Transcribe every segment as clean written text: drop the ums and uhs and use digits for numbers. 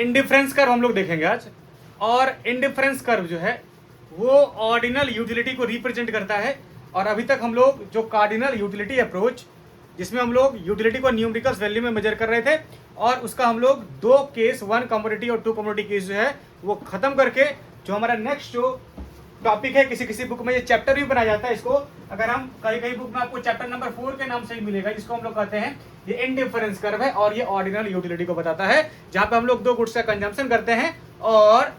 Indifference curve हम लोग देखेंगे आज। और इंडिफरेंस कर्व जो है वो ऑर्डिनल यूटिलिटी को रिप्रेजेंट करता है। और अभी तक हम लोग जो कार्डिनल यूटिलिटी अप्रोच, जिसमें हम लोग यूटिलिटी को न्यूमेरिकल्स वैल्यू में मेजर कर रहे थे, और उसका हम लोग दो केस, वन कमोडिटी और टू कमोडिटी केस जो है वो खत्म करके जो हमारा नेक्स्ट जो टॉपिक है, किसी किसी बुक में ये चैप्टर भी बनाया जाता है। इसको अगर हम कई कई बुक में आपको चैप्टर नंबर 4 के नाम से ही मिलेगा, जिसको हम लोग कहते हैं ये इंडिफरेंस कर्व है। और ये ऑर्डिनल यूटिलिटी को बताता है, जहां पे हम लोग दो गुड्स का कंजम्पशन करते हैं और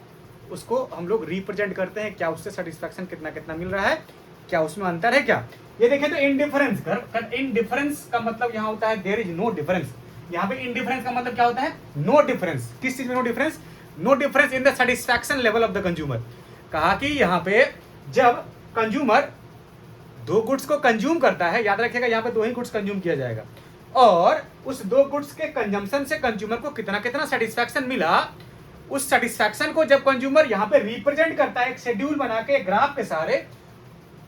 उसको हम लोग रिप्रेजेंट करते हैं, क्या उससे सेटिस्फैक्शन कितना कितना मिल रहा है, क्या उसमें अंतर है क्या। ये देखिए तो इंडिफरेंस कर्व, इंडिफरेंस का मतलब यहाँ होता है देयर इज नो डिफरेंस। यहाँ पे इंडिफरेंस का मतलब क्या होता है? No difference. किस चीज में no difference? No difference in the satisfaction level of the consumer. कहा कि यहाँ पे जब कंज्यूमर दो गुड्स को कंज्यूम करता है, याद रखिएगा यहाँ पे दो ही गुड्स कंज्यूम किया जाएगा, और उस दो गुड्स के कंजम्पशन से कंज्यूमर को कितना कितना सेटिस्फैक्शन मिला, उस सेटिस्फैक्शन को जब कंज्यूमर यहाँ पे रिप्रेजेंट करता है एक शेड्यूल बना के ग्राफ के सहारे,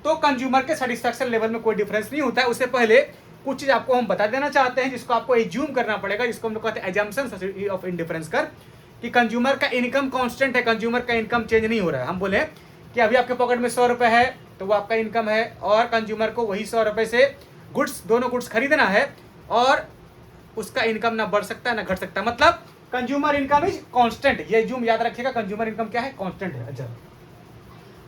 तो कंज्यूमर के सेटिस्फैक्शन लेवल में कोई डिफरेंस नहीं होता है। उससे पहले कुछ चीज आपको हम बता देना चाहते हैं, जिसको आपको एज्यूम करना पड़ेगा, जिसको हम लोग कहते हैं एजम्पशन ऑफ इंडिफरेंस कर्व, कि कंज्यूमर का इनकम कांस्टेंट है, कंज्यूमर का इनकम चेंज नहीं हो रहा है। हम बोले कि अभी आपके पॉकेट में 100 रुपए है तो वो आपका इनकम है, और कंज्यूमर को वही 100 रुपए से गुड्स, दोनों गुड्स खरीदना है, और उसका इनकम ना बढ़ सकता है ना घट सकता है। मतलब कंज्यूमर इनकम इज कांस्टेंट। ये जूम याद रखिएगा, कंज्यूमर इनकम क्या है? कांस्टेंट है। अच्छा,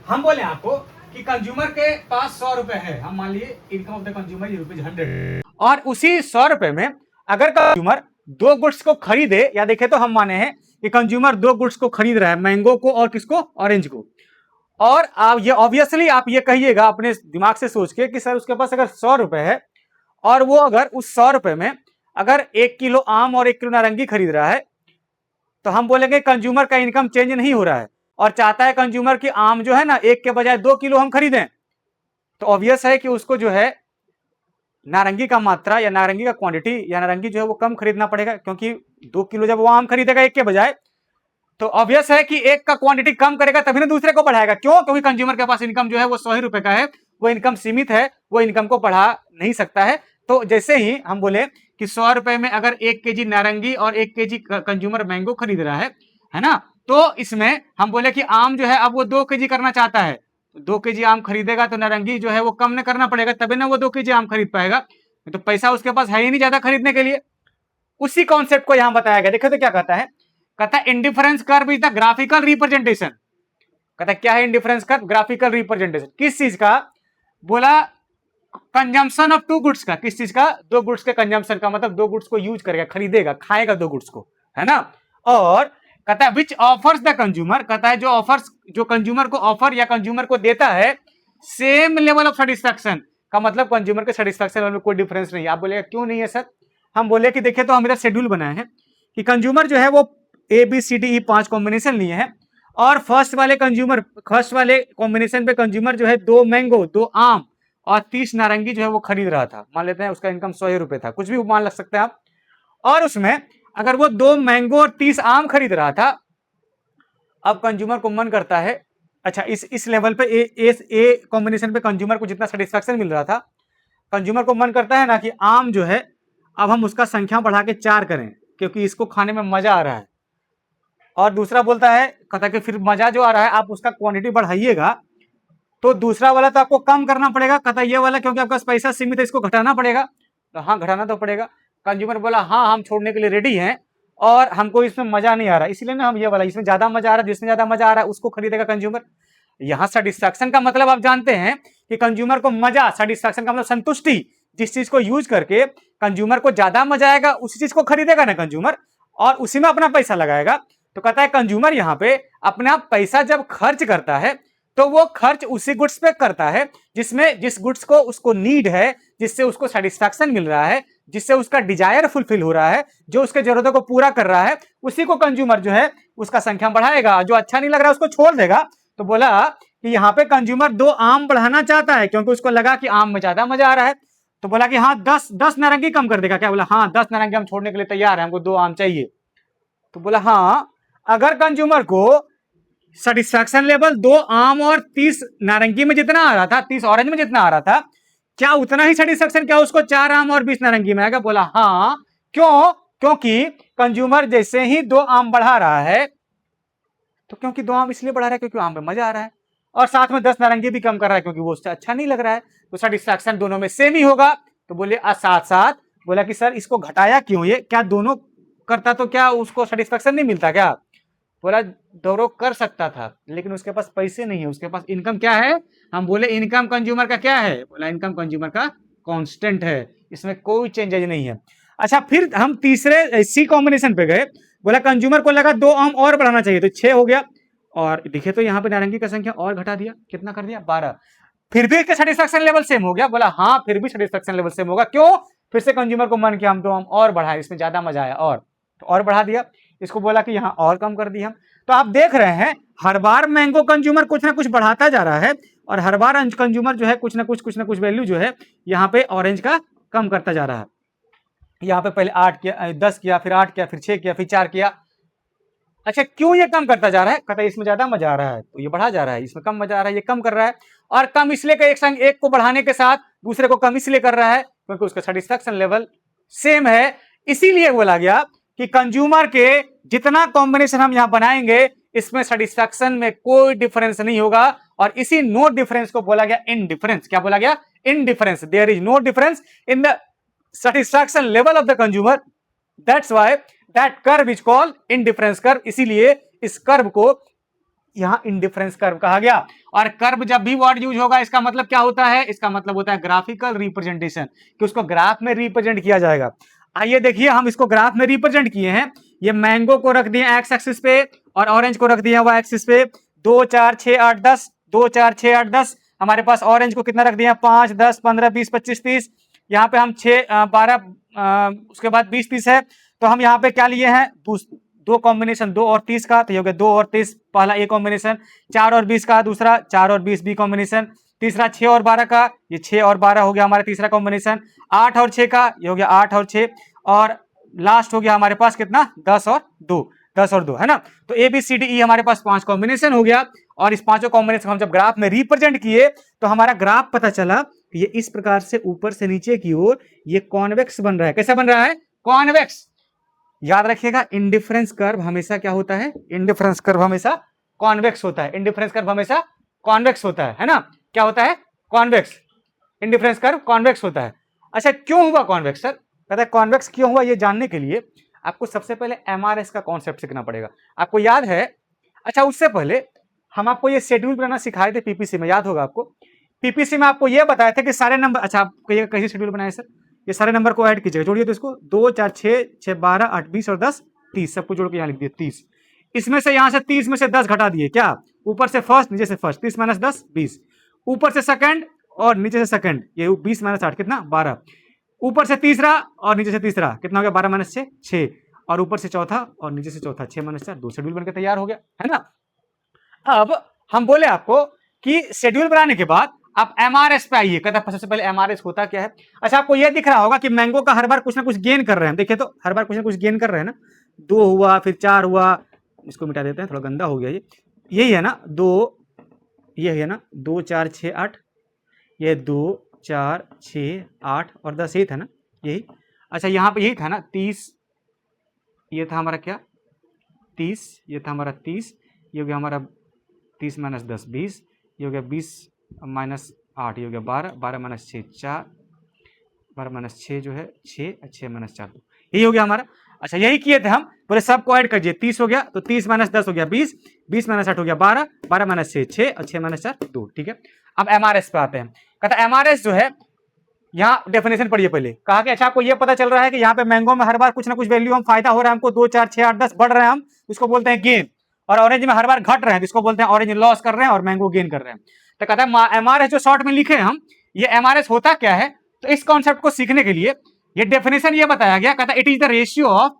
हम बोले आपको कि कंज्यूमर के पास 100 रुपए है, हम मान लिए इनकम ऑफ द कंज्यूमर ₹100, और उसी 100 रुपए में अगर कंज्यूमर दो गुड्स को खरीदे, या देखे तो हम माने हैं कि कंज्यूमर दो गुड्स को खरीद रहा है, मैंगो को और किसको? ऑरेंज को। और आप ये ऑब्वियसली आप ये कहिएगा अपने दिमाग से सोच के कि सर उसके पास अगर 100 रुपए है, और वो अगर उस 100 रुपए में अगर 1 किलो आम और 1 किलो नारंगी खरीद रहा है, तो हम बोलेंगे कंज्यूमर का इनकम चेंज नहीं हो रहा है, और चाहता है कंज्यूमर की आम जो है ना 1 के बजाय 2 किलो हम खरीदें, तो ऑब्वियस है कि उसको जो है नारंगी का मात्रा या नारंगी का क्वांटिटी या नारंगी जो है वो कम खरीदना पड़ेगा, क्योंकि 2 किलो जब वो आम खरीदेगा 1 के बजाय, तो ऑब्वियस है कि एक का क्वांटिटी कम करेगा तभी ना दूसरे को बढ़ाएगा। क्यों? क्योंकि कंज्यूमर के पास इनकम जो है वो 100 ही रुपए का है, वो इनकम सीमित है, वो इनकम को बढ़ा नहीं सकता है। तो जैसे ही हम बोले कि 100 रुपए में अगर 1 केजी नारंगी और 1 केजी कंज्यूमर मैंगो खरीद रहा है ना, तो इसमें हम बोले कि आम जो है अब वो 2 केजी करना चाहता है, 2 केजी आम खरीदेगा तो नारंगी जो है वो कम न करना पड़ेगा, तभी ना वो 2 केजी आम खरीद पाएगा, तो पैसा उसके पास है ही नहीं ज्यादा खरीदने के लिए। उसी कॉन्सेप्ट को यहां बताया गया। देखो तो क्या कहता है? कहता है indifference curve is the graphical representation. कहता है क्या है इंडिफरेंस कर्व? Graphical representation. किस चीज का? बोला कंजम्पशन ऑफ टू गुड्स का। किस चीज का? दो गुड्स के कंजम्पशन का, मतलब दो गुड्स को यूज करेगा, खरीदेगा, खाएगा दो गुड्स को, है ना। और कहता है विच ऑफर्स द कंज्यूमर, कहता है जो ऑफर्स, जो कंज्यूमर को ऑफर या कंज्यूमर को देता है सेम लेवल ऑफ सेटिस्फैक्शन का, मतलब कंज्यूमर के सेटिस्फैक्शन लेवल में कोई डिफरेंस नहीं है। आप बोलेगा क्यों नहीं है सर? हम बोले कि देखिए तो हम इधर शेड्यूल बनाए हैं कि कंज्यूमर जो है वो ABCDE 5 कॉम्बिनेशन लिए हैं, और फर्स्ट वाले कॉम्बिनेशन पे कंज्यूमर जो है 2 मैंगो, 2 आम और 30 नारंगी जो है वो खरीद रहा था। मान लेते हैं उसका इनकम 100 रुपए था, कुछ भी मान लग सकते हैं आप। और उसमें अगर वो 2 मैंगो और 30 आम खरीद रहा था, अब कंज्यूमर को मन करता है, अच्छा इस लेवल पे ए कॉम्बिनेशन पे कंज्यूमर को जितना सेटिस्फैक्शन मिल रहा था, कंज्यूमर को मन करता है ना कि आम जो है अब हम उसका संख्या बढ़ा के 4 करें, क्योंकि इसको खाने में मजा आ रहा है। और दूसरा बोलता है, कहता है कि फिर मजा जो आ रहा है आप उसका क्वांटिटी बढ़ाइएगा, तो दूसरा वाला तो आपको कम करना पड़ेगा, कहता है ये वाला क्योंकि आपका पैसा सीमित है इसको घटाना पड़ेगा। तो हाँ घटाना तो पड़ेगा। कंज्यूमर बोला हाँ हम छोड़ने के लिए रेडी हैं, और हमको इसमें मजा नहीं आ रहा, इसलिए ना हम ये वाला, इसमें ज्यादा मजा आ रहा है, जिसमें ज्यादा मजा आ रहा है उसको खरीदेगा कंज्यूमर। यहाँ सेटिस्फैक्शन का मतलब आप जानते हैं कि कंज्यूमर को मजा, सेटिस्फैक्शन का मतलब संतुष्टि, जिस चीज को यूज करके कंज्यूमर को ज्यादा मजा आएगा उसी चीज को खरीदेगा ना कंज्यूमर, और उसी में अपना पैसा लगाएगा। तो कहता है कंज्यूमर यहाँ पे अपना पैसा जब खर्च करता है तो वो खर्च उसी गुड्स पे करता है जिसमें, जिस गुड्स को उसको नीड है, जिससे उसको सेटिस्फैक्शन मिल रहा है, जिससे उसका डिजायर फुलफिल हो रहा है, जो उसके जरूरतों को पूरा कर रहा है, उसी को कंज्यूमर जो है उसका संख्या बढ़ाएगा। जो अच्छा नहीं लग रहा है उसको छोड़ देगा। तो बोला कि यहाँ पे कंज्यूमर 2 आम बढ़ाना चाहता है क्योंकि उसको लगा कि आम में ज्यादा मजा आ रहा है, तो बोला कि हाँ 10 नारंगी कम कर देगा क्या? बोला हाँ 10 नारंगी हम छोड़ने के लिए तैयार है, हमको 2 आम चाहिए। तो बोला हाँ अगर कंज्यूमर को सेटिस्फैक्शन लेवल 2 आम और 30 नारंगी में जितना आ रहा था, 30 ऑरेंज में जितना आ रहा था, क्या उतना ही सेटिस्फैक्शन क्या उसको 4 आम और 20 नारंगी में आएगा? बोला हाँ। क्यों? क्योंकि कंज्यूमर जैसे ही 2 आम बढ़ा रहा है, तो क्योंकि 2 आम इसलिए बढ़ा रहा है क्योंकि आम पे मजा आ रहा है, और साथ में 10 नारंगी भी कम कर रहा है क्योंकि वो उससे अच्छा नहीं लग रहा है, तो सेटिस्फैक्शन दोनों में सेम ही होगा। तो बोले साथ साथ बोला कि सर इसको घटाया क्यों, ये क्या दोनों करता तो क्या उसको सेटिस्फैक्शन नहीं मिलता क्या? बोला दोनों कर सकता था, लेकिन उसके पास पैसे नहीं है, उसके पास इनकम क्या है? हम बोले इनकम कंज्यूमर का क्या है? बोला इनकम कंज्यूमर का कांस्टेंट है, इसमें कोई चेंजेज नहीं है। अच्छा, फिर हम तीसरे सी कॉम्बिनेशन पे गए। बोला कंज्यूमर को लगा 2 आम और बढ़ाना चाहिए, तो 6 हो गया, और दिखे तो यहाँ पे नारंगी का संख्या और घटा दिया, कितना कर दिया? 12। फिर भी इसका सेटिस्फैक्शन लेवल सेम हो गया। बोला हाँ, फिर भी सेटिस्फैक्शन लेवल सेम होगा। क्यों? फिर से कंज्यूमर को मन किया हम 2 आम और बढ़ाए, इसमें ज्यादा मजा आया, और बढ़ा दिया। इसको बोला कि यहाँ और कम कर दिया हम। तो आप देख रहे हैं हर बार मैंगो कंज्यूमर कुछ ना कुछ बढ़ाता जा रहा है, और हर बार कंज्यूमर जो है कुछ ना कुछ वैल्यू जो है यहाँ पे ऑरेंज का कम करता जा रहा है। यहाँ पे पहले 8 किया, 10 किया, फिर 8 किया, फिर 6 किया, फिर 4 किया। अच्छा, क्यों ये कम करता जा रहा है? कहता है इसमें ज्यादा मजा आ रहा है तो ये बढ़ा जा रहा है, इसमें कम मजा आ रहा है ये कम कर रहा है। और कम इसलिए का एक संग एक को बढ़ाने के साथ दूसरे को कम इसलिए कर रहा है क्योंकि उसका सेटिस्फैक्शन लेवल सेम है। इसीलिए बोला गया कि कंज्यूमर के जितना कॉम्बिनेशन हम यहां बनाएंगे इसमें सेटिस्फैक्शन में कोई डिफरेंस नहीं होगा, और इसी नो डिफरेंस को बोला गया इनडिफरेंस। क्या बोला गया? Indifference. There is no difference in the satisfaction level of the consumer, that's why that curve is called indifference curve। इसीलिए इस कर्व को यहां इंडिफरेंस कर्व कहा गया। और कर्व जब भी वर्ड यूज होगा इसका मतलब क्या होता है? इसका मतलब होता है ग्राफिकल रिप्रेजेंटेशन, कि उसको ग्राफ में रिप्रेजेंट किया जाएगा। आइए देखिए, हम इसको ग्राफ में रिप्रेजेंट किए हैं। ये मैंगो को रख दिए एक्स एक्सिस पे और ऑरेंज को रख दिया वाई एक्सिस पे। 2 4 6 8 10, 2 4 6 8 10। हमारे पास ऑरेंज को कितना रख दिया? 5 10 15 20 25 30। यहाँ पे हम 6 12 उसके बाद 20 30 है। तो हम यहाँ पे क्या लिए हैं? दो कॉम्बिनेशन 2 और 30 का, तो ये हो गया 2 और 30 पहला ए कॉम्बिनेशन। 4 और 20 का दूसरा, 4 और 20 बी कॉम्बिनेशन। तीसरा 6 और 12 का, ये 6 और 12 हो गया हमारा तीसरा कॉम्बिनेशन। 8 और 6 का, ये हो गया 8 और 6। और लास्ट हो गया हमारे पास कितना? 10 और 2, 10 और 2 है ना। तो A B C D E हमारे पास 5 कॉम्बिनेशन हो गया। और इस पांचों कॉम्बिनेशन हम जब ग्राफ में रिप्रेजेंट किए तो हमारा ग्राफ पता चला ये इस प्रकार से ऊपर से नीचे की ओर ये कॉन्वेक्स बन रहा है। कैसा बन रहा है? कॉन्वेक्स। याद रखिएगा, इंडिफरेंस कर्व हमेशा क्या होता है? इंडिफरेंस कर्व हमेशा कॉन्वेक्स होता है। इंडिफरेंस कर्व हमेशा कॉन्वेक्स होता है ना। क्या होता है? कॉन्वेक्स। इंडिफरेंस कर्व कॉन्वेक्स होता है। अच्छा, क्यों हुआ कॉन्वेक्स सर? कहता है कॉन्वेक्स क्यों हुआ, ये जानने के लिए आपको सबसे पहले एमआरएस का कॉन्सेप्ट सीखना पड़ेगा। आपको याद है? अच्छा, उससे पहले हम आपको ये शेड्यूल बनाना सिखाए थे पीपीसी में, याद होगा आपको। पीपीसी में आपको ये बताया था कि सारे नंबर, अच्छा आप कहिए कैसे शेड्यूल बनाए सर? ये सारे नंबर को ऐड कीजिएगा, जोड़िए तो इसको 2 4 6 6 12 8 20 और 10 30 सबको जोड़ के यहाँ लिख दिए 30। इसमें से यहाँ से 30 में से 10 घटा दिए। क्या? ऊपर से फर्स्ट नीचे से फर्स्ट, 30 माइनस 10 20। ऊपर से सेकंड और नीचे से सेकंड, ये 20 माइनस 8 कितना? 12। ऊपर से तीसरा और नीचे से तीसरा कितना हो गया? 12 माइनस 6 6। और ऊपर से चौथा और नीचे से चौथा 6 माइनस 4 2। शेड्यूल बनकर तैयार हो गया है ना। अब हम बोले आपको कि शेड्यूल बनाने के बाद आप एमआरएस पे आइए। कहता है सबसे पहले एमआरएस होता क्या है? अच्छा, आपको यह दिख रहा होगा कि मैंगो का हर बार कुछ ना कुछ गेन कर रहे हैं। देखिए तो हर बार कुछ ना कुछ गेन कर रहे हैं ना। 2 हुआ, फिर 4 हुआ, इसको मिटा देते हैं, थोड़ा गंदा हो गया ये। यही है ना 2, ये है ना 2 4 6 8, ये 2 4 6 8 और 10 यही था ना, यही। अच्छा, यहाँ पे यही था ना 30, ये था हमारा क्या? 30, ये था हमारा 30, ये हो गया हमारा 30 माइनस 10 20, ये हो गया 20 माइनस 8, ये हो गया 12, 12 माइनस 6 4, 12 माइनस 6 जो है 6, 6 माइनस 4 2, यही हो गया हमारा। अच्छा, यही किए थे हम। बोले सबको ऐड करिए, 30 हो गया तो 30 माइनस 10 हो गया 20, 20 माइनस 8 हो गया 12, 12 माइनस 6 6 और 6 माइनस 4 2। ठीक है, अब एमआरएस पे आते हैं। कहता एमआरएस जो है, यहाँ डेफिनेशन पढ़िए पहले। कहा कि अच्छा आपको ये पता चल रहा है कि यहाँ पे मैंगो में हर बार कुछ ना कुछ वैल्यू हम फायदा हो रहा है हमको, 2 4 6 8 10 बढ़ रहे हैं हम, उसको बोलते हैं गेन। और ऑरेंज में हर बार घट रहे हैं, इसको बोलते हैं ऑरेंज लॉस कर रहे हैं और मैंगो गेन कर रहे हैं। तो कहता है एमआरएस जो शॉर्ट में लिखे हम, ये एमआरएस होता क्या है? तो इस कॉन्सेप्ट को सीखने के लिए ये डेफिनेशन ये बताया गया। कहता it is the ratio of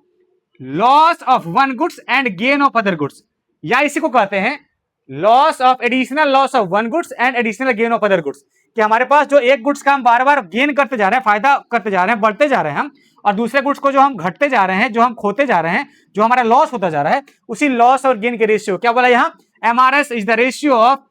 loss of one goods and gain of other goods, या इसी को कहते हैं loss of additional loss of one goods and additional gain of other goods. कि हमारे पास जो एक गुड्स का हम बार बार गेन करते जा रहे हैं, फायदा करते जा रहे हैं, बढ़ते जा रहे हैं हम, और दूसरे गुड्स को जो हम घटते जा रहे हैं, जो हम खोते जा रहे हैं, जो हमारा लॉस होता जा रहा है, उसी लॉस और गेन के रेशियो क्या बोला यहाँ? MRS is the ratio of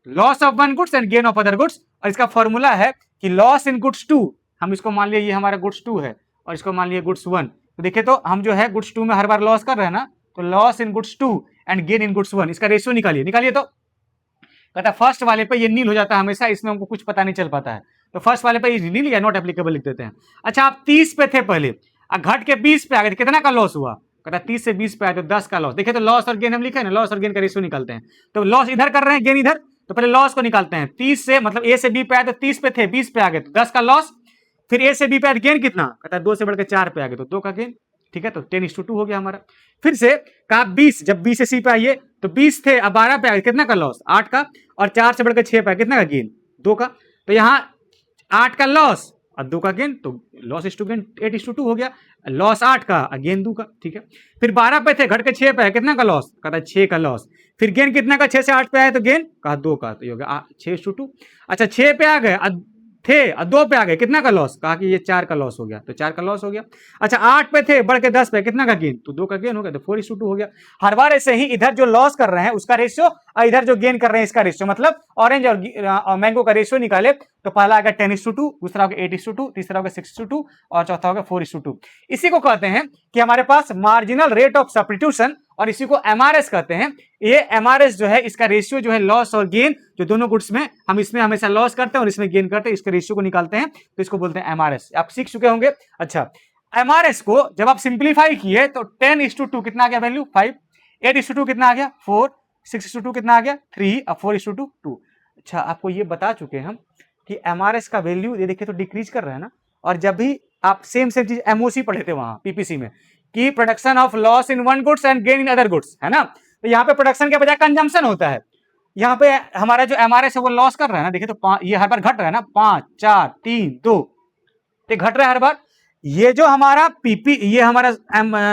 loss of one goods and gain of other goods. और इसका फॉर्मूला है कि लॉस इन गुड्स 2, हम इसको मान लिया ये हमारा गुड्स 2 है और इसको मान लिया गुड्स 1, तो देखिए तो हम जो है गुड्स 2 में हर बार लॉस कर रहे हैं ना, तो loss in goods 2 and gain in goods 1, इसका रेशियो निकालिए। निकालिए तो कहता फर्स्ट वाले पे ये नील हो जाता है हमेशा, इसमें हमको कुछ पता नहीं चल पाता है, तो फर्स्ट वाले पे ये नील या नॉट एप्लीकेबल लिख देते हैं। अच्छा आप 30 पे थे पहले, घट के 20 पे आ गए, कितना का लॉस हुआ? कहता 30 से 20 पे आए तो 10 का लॉस। देखिए तो लॉस और गेन हम लिखे ना, लॉस और गेन का रेशियो निकालते हैं। तो लॉस इधर कर रहे हैं, गेन इधर, तो पहले लॉस को निकालते हैं। 30 से मतलब ए से बी पे आए तो 30 पे थे, 20 पे आ गए तो 10 का लॉस। फिर ए से बी पे आए गेन कितना? कहता 2 से बढ़कर 4 पे आ गए तो 2 का गेन। ठीक है, तो 10:2 हो गया हमारा। फिर से कहा 20, जब 20 से सी पे आइए तो 20 थे, अब 12 पे आ गए, कितना का लॉस? 8 का। और 4 से बढ़कर 6 पे आए, कितना का गेन? 2 का। तो यहाँ 8 का लॉस और 2 का गेन, तो लॉस इज टू गेन 8:2 हो गया। लॉस 8 का, गेन 2 का। ठीक है, फिर 12 पे थे, घट के 6 पे आए, कितना का लॉस? कहता 6 का लॉस। फिर गेन कितना का? 6 से 8 पे आए तो गेन कहा 2 का, तो ये हो गया 6:2। अच्छा 6 पे आ गए थे, 2 पे आ गए, कितना का लॉस? कहा कि ये 4 का लॉस हो गया, तो 4 का लॉस हो गया। अच्छा 8 पे थे, बढ़ के 10 पे, कितना का गेन? तो 2 का गेन हो गया, तो 4:2 हो गया। हर बार ऐसे ही इधर जो लॉस कर रहे हैं उसका रेशियो और इधर जो गेन कर रहे हैं इसका रेशियो, मतलब ऑरेंज और मैंगो का रेशियो निकाले तो पहला आएगा 10:2, दूसरा होगा 8:2, तीसरा होगा 6:2 और चौथा होगा 4:2। इसी को कहते हैं कि हमारे पास मार्जिनल रेट ऑफ सब्स्टिट्यूशन, और इसी को एमआरएस कहते हैं। ये एमआरएस जो है इसका रेशियो जो है लॉस और गेन, जो दोनों गुड्स में हम इसमें हमेशा लॉस करते हैं और इसमें गेन करते हैं, इसके रेशियो को निकालते हैं, तो इसको बोलते हैं एमआरएस। आप सीख चुके होंगे। अच्छा एमआरएस को जब आप सिंप्लीफाई किए तो 10:2 कितना आ गया वैल्यू? 5। 8:2 कितना आ गया? 4। 6:2 कितना आ गया? 3 और 4:2 2। अच्छा आपको ये बता चुके हैं हम कि एमआरएस का वैल्यू ये देखिए तो डिक्रीज कर रहा है ना। और जब भी आप सेम चीज एमओसी पढ़े थे वहां पीपीसी में कि production of loss in one goods and gain in other goods, है ना, तो यहाँ पे प्रोडक्शन के बजाय कंजम्पशन होता है। यहाँ पे हमारा जो एमआरएस है वो लॉस कर रहा है ना, देखिए तो ये हर बार घट रहा है ना, 5 4 3 2, तो घट रहा है हर बार। ये जो हमारा ये हमारा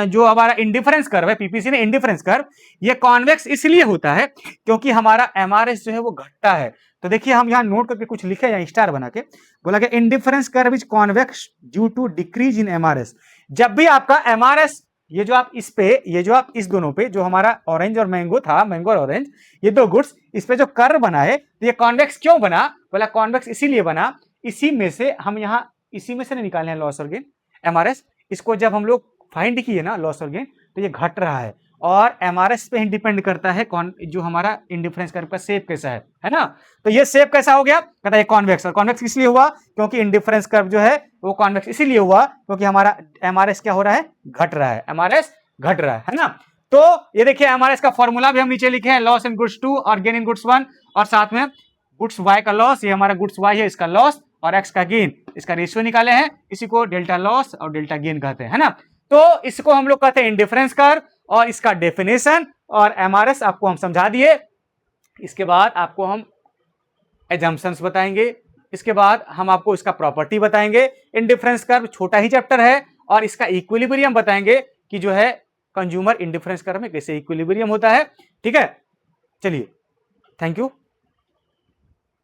जो हमारा इंडिफरेंस कर्व है, पीपीसी ने इंडिफरेंस कर्व, ये कॉन्वेक्स इसलिए होता है क्योंकि हमारा एमआरएस जो है वो घटता है। तो देखिए हम यहाँ नोट करके कुछ लिखे या स्टार बना के बोला कि indifference curve is convex due to decrease in MRS. जब भी आपका एमआरएस, ये जो आप इस पे, ये जो आप इस दोनों पे, जो हमारा ऑरेंज और मैंगो था, मैंगो और ऑरेंज, ये दो गुड्स, इस पे जो कर्व बना है, तो ये कॉन्वेक्स क्यों बना? बोला कॉन्वेक्स इसीलिए बना, इसी में से हम यहाँ इसी में से नहीं निकाले हैं लॉस और गेन, एमआरएस। इसको जब हम लोग फाइंड किए ना लॉस और गेन, तो ये घट रहा है और एमआरएस पे ही डिपेंड करता है कौन जो हमारा इंडिफरेंस कर्व का शेप कैसा है ना। तो ये शेप कैसा हो गया? कहता है कॉन्वेक्स। और कॉन्वेक्स इसलिए हुआ क्योंकि इंडिफरेंस कर्व जो है वो कॉन्वेक्स इसीलिए हुआ क्योंकि हमारा एमआरएस क्या हो रहा है? घट रहा है, एमआरएस घट रहा है ना। तो ये देखिए एमआरएस का फॉर्मूला भी हम नीचे लिखे हैं, लॉस इन गुड्स 2 और गेन इन गुड्स 1, और साथ में गुड्स वाई का लॉस, ये हमारा गुड्स वाई है, इसका लॉस, और एक्स का गेन, इसका रेशियो निकाले हैं, इसी को डेल्टा लॉस और डेल्टा गेन कहते हैं ना। तो इसको हम लोग कहते हैं इंडिफरेंस कर्व, और इसका डेफिनेशन और एमआरएस आपको हम समझा दिए। इसके बाद आपको हम एजम्पशंस बताएंगे, इसके बाद हम आपको इसका प्रॉपर्टी बताएंगे। इंडिफरेंस कर्व छोटा ही चैप्टर है, और इसका इक्विलिब्रियम बताएंगे कि जो है कंज्यूमर इंडिफरेंस कर्व में कैसे इक्विलिब्रियम होता है। ठीक है, चलिए, थैंक यू।